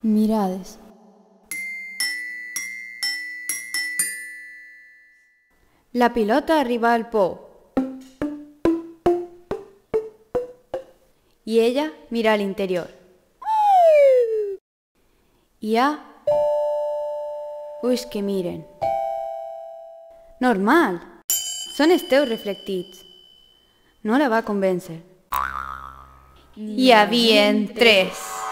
Mirades. La pilota arriba al pou i ella mira a l'interior. Hi ha ulls que miren. Normal! Són els teus reflectits. No la va convèncer. Hi havien 3.